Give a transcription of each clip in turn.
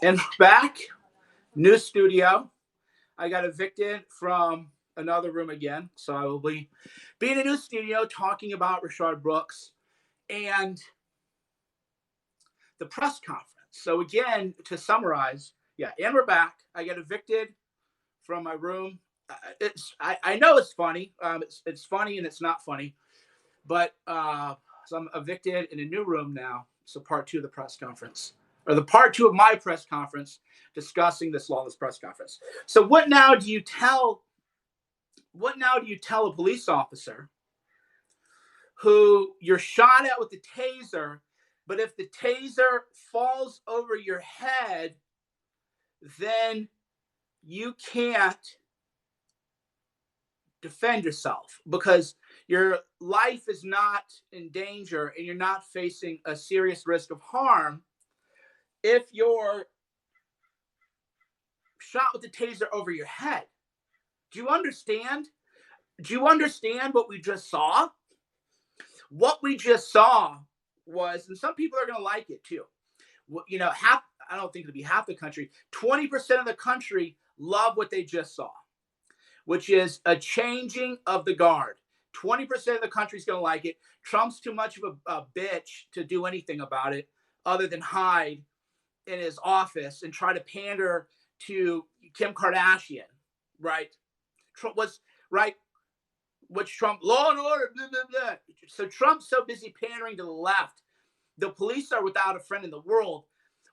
And back, new studio. I got evicted from another room again, so I will be in a new studio talking about Rayshard Brooks and the press conference. So again, to summarize, yeah, and we're back. I got evicted from my room. I know it's funny. It's funny and it's not funny, but so I'm evicted in a new room now. So part two of the press conference, or the part two of my press conference discussing this lawless press conference. So what now do you tell? What now do you tell a police officer who you're shot at with the taser, but if the taser falls over your head, then you can't defend yourself because your life is not in danger and you're not facing a serious risk of harm if you're shot with the taser over your head. Do you understand? Do you understand what we just saw? What we just saw was, and some people are going to like it too. You know, I don't think it'll be half the country. 20% of the country love what they just saw, which is a changing of the guard. 20% of the country's going to like it. Trump's too much of a bitch to do anything about it other than hide in his office and try to pander to Kim Kardashian, right? Trump was, right? Which Trump, law and order, blah, blah, blah. So Trump's so busy pandering to the left. The police are without a friend in the world.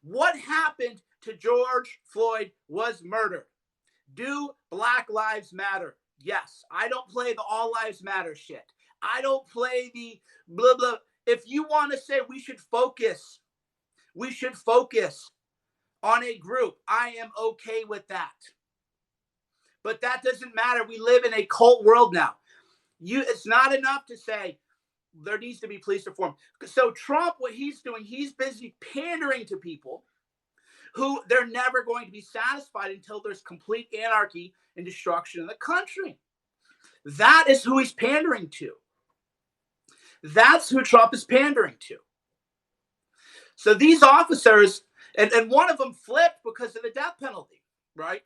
What happened to George Floyd was murder. Do Black Lives Matter? Yes. I don't play the All Lives Matter shit. I don't play the blah, blah. If you want to say we should focus on a group, I am okay with that. But that doesn't matter. We live in a cult world now. It's not enough to say there needs to be police reform. So Trump, what he's doing, he's busy pandering to people who they're never going to be satisfied until there's complete anarchy and destruction in the country. That is who he's pandering to. That's who Trump is pandering to. So these officers, and one of them flipped because of the death penalty, right?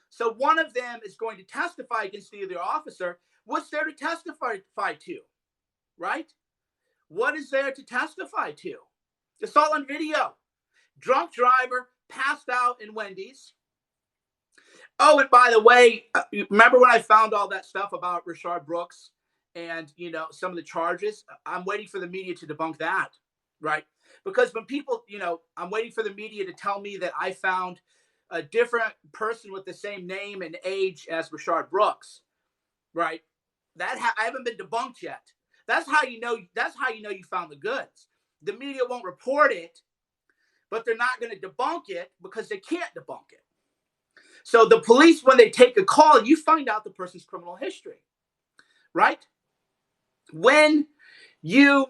So one of them is going to testify against the other officer. What's there to testify to, right? What is there to testify to? It's all on video. Drunk driver passed out in Wendy's. Oh, and by the way, remember when I found all that stuff about Rayshard Brooks and, you know, some of the charges? I'm waiting for the media to debunk that, right? Because when people, you know, I'm waiting for the media to tell me that I found a different person with the same name and age as Rayshard Brooks, right? I haven't been debunked yet. That's how you know you found the goods. The media won't report it, but they're not going to debunk it because they can't debunk it. So the police, when they take a call, you find out the person's criminal history, right? When you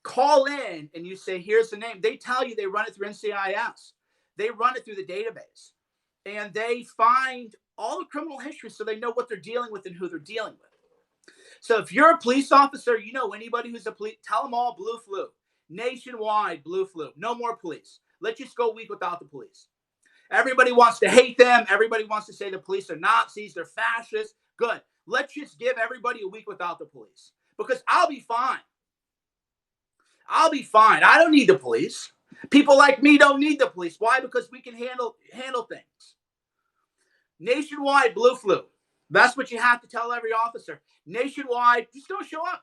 call in and you say, here's the name, they tell you they run it through NCIS. They run it through the database. And they find all the criminal history so they know what they're dealing with and who they're dealing with. So if you're a police officer, you know anybody who's a police, tell them all blue flu. Nationwide blue flu. No more police. Let's just go a week without the police. Everybody wants to hate them. Everybody wants to say the police are Nazis, they're fascists. Good. Let's just give everybody a week without the police. Because I'll be fine. I'll be fine. I don't need the police. People like me don't need the police. Why? Because we can handle things. Nationwide blue flu. That's what you have to tell every officer. Nationwide, just don't show up.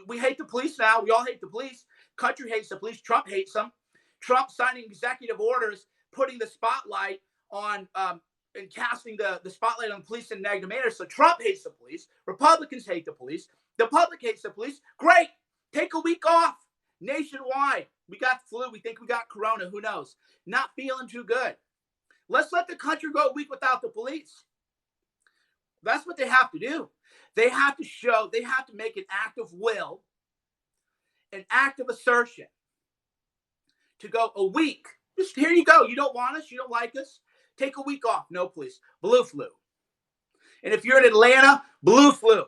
We hate the police now. We all hate the police. Country hates the police. Trump hates them. Trump signing executive orders, putting the spotlight on and casting the spotlight on the police in a negative manner. So Trump hates the police. Republicans hate the police. The public hates the police. Great. Take a week off. Nationwide. We got flu. We think we got corona. Who knows? Not feeling too good. Let's let the country go a week without the police. That's what they have to do. They have to make an act of will, an act of assertion to go a week. Just here you go. You don't want us. You don't like us. Take a week off. No police. Blue flu. And if you're in Atlanta, blue flu.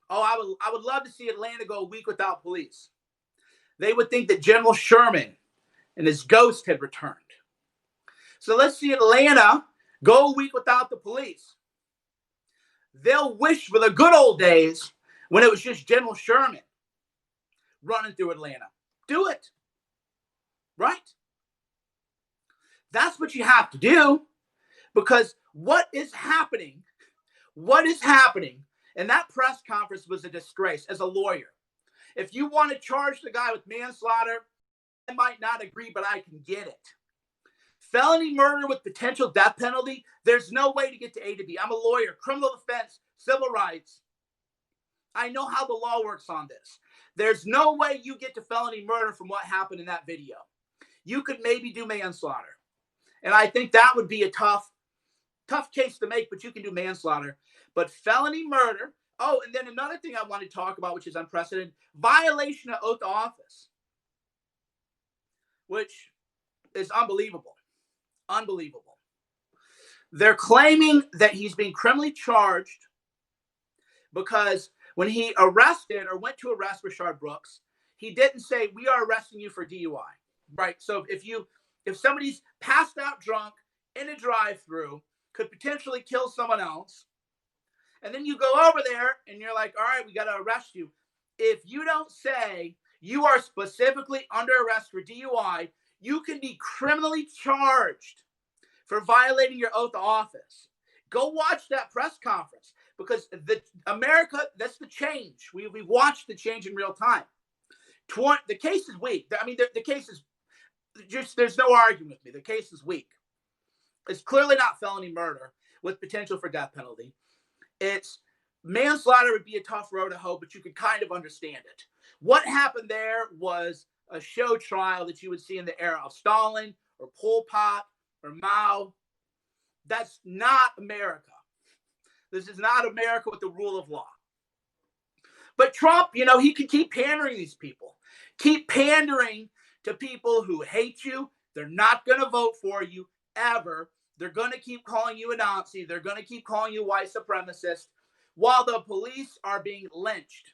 Oh, I would love to see Atlanta go a week without police. They would think that General Sherman and his ghost had returned. So let's see Atlanta go a week without the police. They'll wish for the good old days when it was just General Sherman running through Atlanta. Do it. Right? That's what you have to do, because what is happening, and that press conference was a disgrace as a lawyer. If you want to charge the guy with manslaughter, I might not agree, but I can get it. Felony murder with potential death penalty, there's no way to get to A to B. I'm a lawyer, criminal defense, civil rights. I know how the law works on this. There's no way you get to felony murder from what happened in that video. You could maybe do manslaughter. And I think that would be a tough case to make, but you can do manslaughter. But felony murder. Oh, and then another thing I want to talk about, which is unprecedented, violation of oath of office, which is unbelievable. Unbelievable. They're claiming that he's being criminally charged because when he arrested or went to arrest Rayshard Brooks, he didn't say, we are arresting you for DUI. Right? So if somebody's passed out drunk in a drive-through, could potentially kill someone else, and then you go over there and you're like, all right, we got to arrest you. If you don't say you are specifically under arrest for DUI, you can be criminally charged for violating your oath of office. Go watch that press conference, because America, that's the change. We've watched the change in real time. The case is weak. I mean, the case is just, there's no arguing with me. The case is weak. It's clearly not felony murder with potential for death penalty. It's manslaughter would be a tough road to hoe, but you could kind of understand it. What happened there was a show trial that you would see in the era of Stalin or Pol Pot or Mao. That's not America. This is not America with the rule of law. But Trump, he can keep pandering these people. Keep pandering to people who hate you. They're not going to vote for you ever. They're going to keep calling you a Nazi. They're going to keep calling you a white supremacist while the police are being lynched.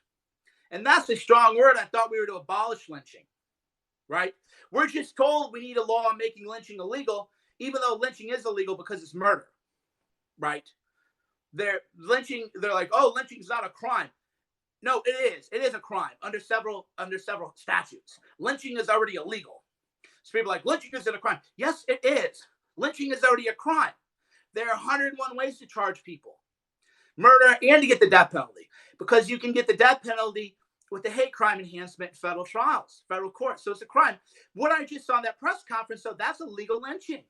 And that's a strong word. I thought we were to abolish lynching, right? We're just told we need a law making lynching illegal, even though lynching is illegal because it's murder, right? They're like, oh, lynching is not a crime. No, it is. It is a crime under several statutes. Lynching is already illegal. So people are like, lynching isn't a crime. Yes, it is. Lynching is already a crime. There are 101 ways to charge people. Murder and to get the death penalty. Because you can get the death penalty with the hate crime enhancement in federal trials, federal courts. So it's a crime. What I just saw in that press conference, so that's illegal lynching.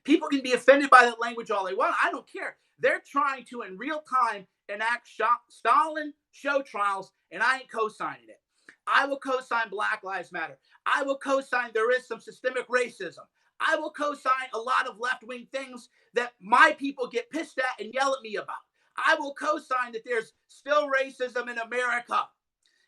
People can be offended by that language all they want. I don't care. They're trying to, in real time, enact Stalin show trials, and I ain't co-signing it. I will co-sign Black Lives Matter. I will co-sign there is some systemic racism. I will co-sign a lot of left-wing things that my people get pissed at and yell at me about. I will co-sign that there's still racism in America.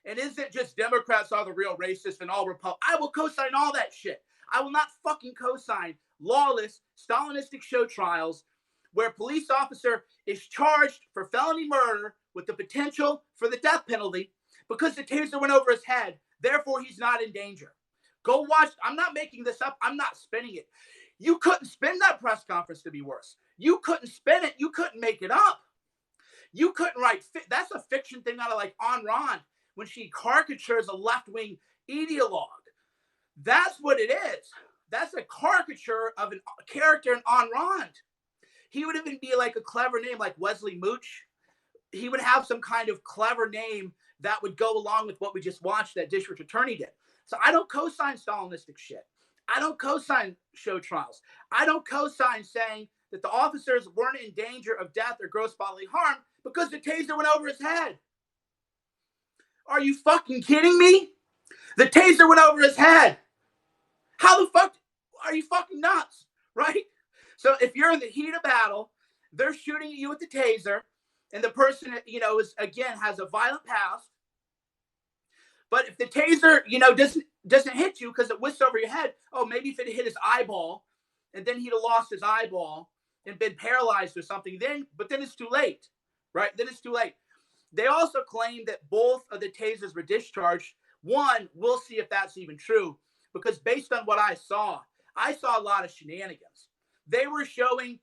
And isn't just Democrats are the real racists and all Republicans. I will co-sign all that shit. I will not fucking co-sign lawless, Stalinistic show trials where a police officer is charged for felony murder with the potential for the death penalty because the taser went over his head. Therefore, he's not in danger. Go watch. I'm not making this up. I'm not spinning it. You couldn't spin that press conference to be worse. You couldn't spin it. You couldn't make it up. You couldn't write. That's a fiction thing out of like Ayn Rand when she caricatures a left-wing ideologue. That's what it is. That's a caricature of a character in Ayn Rand. He would even be like a clever name like Wesley Mooch. He would have some kind of clever name that would go along with what we just watched that district attorney did. So I don't co-sign Stalinistic shit. I don't co-sign show trials. I don't co-sign saying that the officers weren't in danger of death or gross bodily harm because the taser went over his head. Are you fucking kidding me? The taser went over his head. How the fuck are you fucking nuts, right? So if you're in the heat of battle, they're shooting at you with the taser, and the person, has a violent past. But if the taser, doesn't hit you because it whizzed over your head, maybe if it hit his eyeball, and then he'd have lost his eyeball and been paralyzed or something, but then it's too late, right? Then it's too late. They also claim that both of the tasers were discharged. One, we'll see if that's even true, because based on what I saw, I saw a lot of shenanigans. They were showing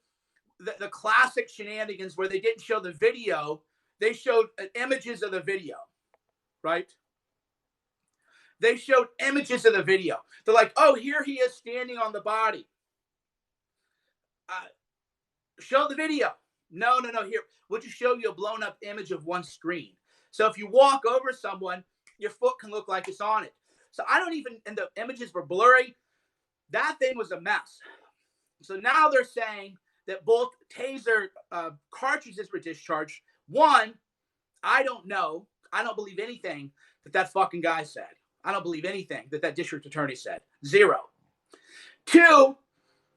the classic shenanigans where they didn't show the video. They showed images of the video, right? They showed images of the video. They're like, oh, here he is standing on the body. Show the video. No. Here, we'll just show you a blown up image of one screen. So if you walk over someone, your foot can look like it's on it. So I don't even, and the images were blurry. That thing was a mess. So now they're saying that both taser cartridges were discharged. One, I don't know. I don't believe anything that fucking guy said. I don't believe anything that district attorney said. Zero. Two,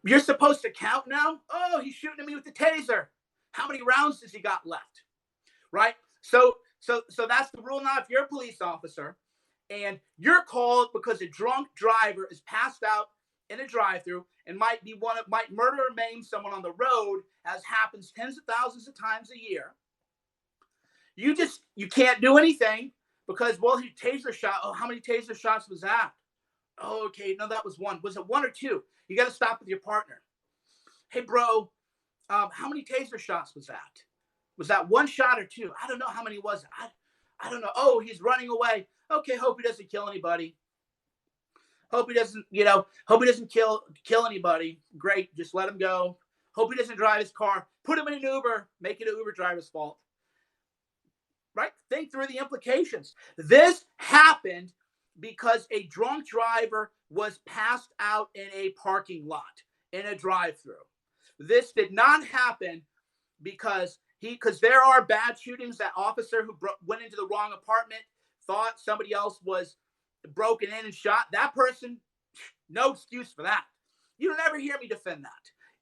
you're supposed to count now? Oh, he's shooting at me with the taser. How many rounds does he got left? Right? So that's the rule now. If you're a police officer and you're called because a drunk driver is passed out in a drive-thru and might murder or maim someone on the road, as happens tens of thousands of times a year, you can't do anything because, well, he taser shot. Oh, how many taser shots was that? Oh, okay, no, that was one. Was it one or two? You got to stop with your partner. Hey, bro, how many taser shots was that? Was that one shot or two? I don't know. How many was it? I don't know. Oh, he's running away. Okay, hope he doesn't kill anybody. Hope he doesn't kill anybody. Great, just let him go. Hope he doesn't drive his car. Put him in an Uber. Make it an Uber driver's fault. Right? Think through the implications. This happened because a drunk driver was passed out in a parking lot, in a drive-thru. This did not happen because there are bad shootings. That officer who went into the wrong apartment thought somebody else was broken in and shot. That person, no excuse for that. You don't ever hear me defend that.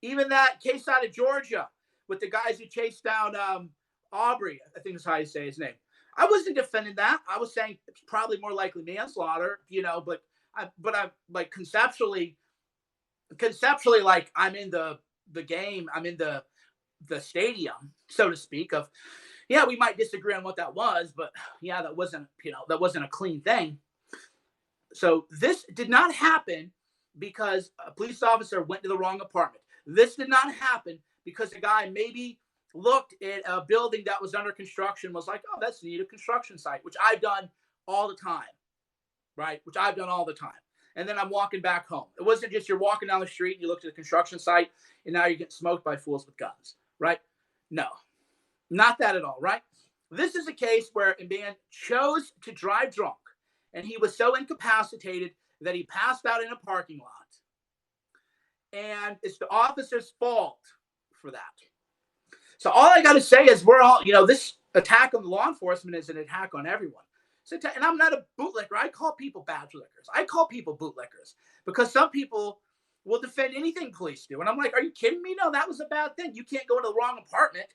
Even that case out of Georgia with the guys who chased down Aubrey, I think is how you say his name. I wasn't defending that. I was saying it's probably more likely manslaughter, but I'm like conceptually, like I'm in the game. I'm in the stadium, so to speak, of, yeah, we might disagree on what that was, but yeah, that wasn't a clean thing. So this did not happen because a police officer went to the wrong apartment. This did not happen because a guy maybe looked at a building that was under construction, was like, oh, that's neat, a construction site, which I've done all the time, right? And then I'm walking back home. It wasn't just you're walking down the street and you looked at the construction site and now you're getting smoked by fools with guns, right? No, not that at all, right? This is a case where a man chose to drive drunk and he was so incapacitated that he passed out in a parking lot. And it's the officer's fault for that. So all I got to say is we're all, this attack on law enforcement is an attack on everyone. And I'm not a bootlicker. I call people badge lickers. I call people bootlickers because some people will defend anything police do. And I'm like, are you kidding me? No, that was a bad thing. You can't go to the wrong apartment,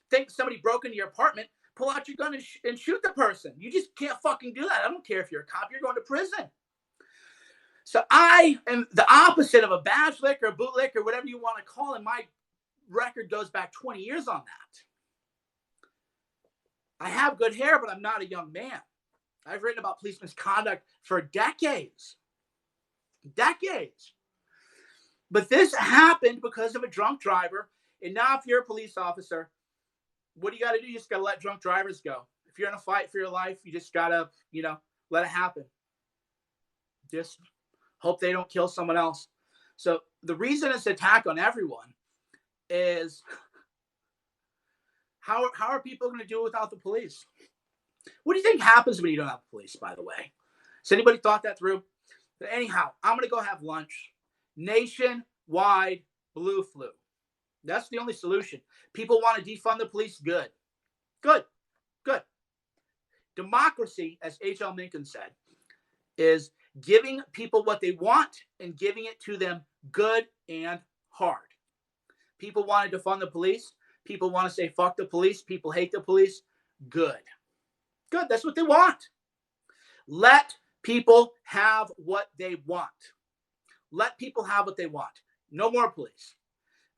think somebody broke into your apartment, pull out your gun and shoot the person. You just can't fucking do that. I don't care if you're a cop. You're going to prison. So I am the opposite of a badge licker, bootlicker, whatever you want to call it. My record goes back 20 years on that. I have good hair, but I'm not a young man. I've written about police misconduct for decades. But this happened because of a drunk driver. And now if you're a police officer, what do you got to do? You just got to let drunk drivers go. If you're in a fight for your life, you just got to, let it happen. Just hope they don't kill someone else. So the reason it's an attack on everyone is how are people going to do without the police? What do you think happens when you don't have the police, by the way? Has anybody thought that through? But anyhow, I'm going to go have lunch. Nationwide blue flu. That's the only solution. People want to defund the police. Good. Democracy, as H.L. Mencken said, is giving people what they want and giving it to them good and hard. People want to defund the police. People want to say, fuck the police. People hate the police. Good. That's what they want. Let people have what they want. No more police.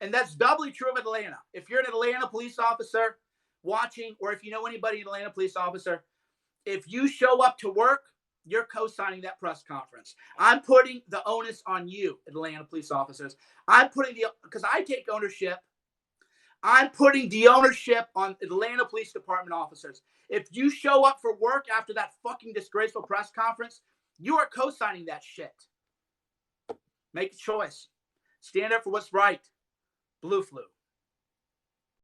And that's doubly true of Atlanta. If you're an Atlanta police officer watching, or if you know anybody, an Atlanta police officer, if you show up to work You're co-signing that press conference. I'm putting the onus on you, Atlanta police officers. Because I take ownership. I'm putting the ownership on Atlanta Police Department officers. If you show up for work after that fucking disgraceful press conference, you are co-signing that shit. Make a choice. Stand up for what's right. Blue flu.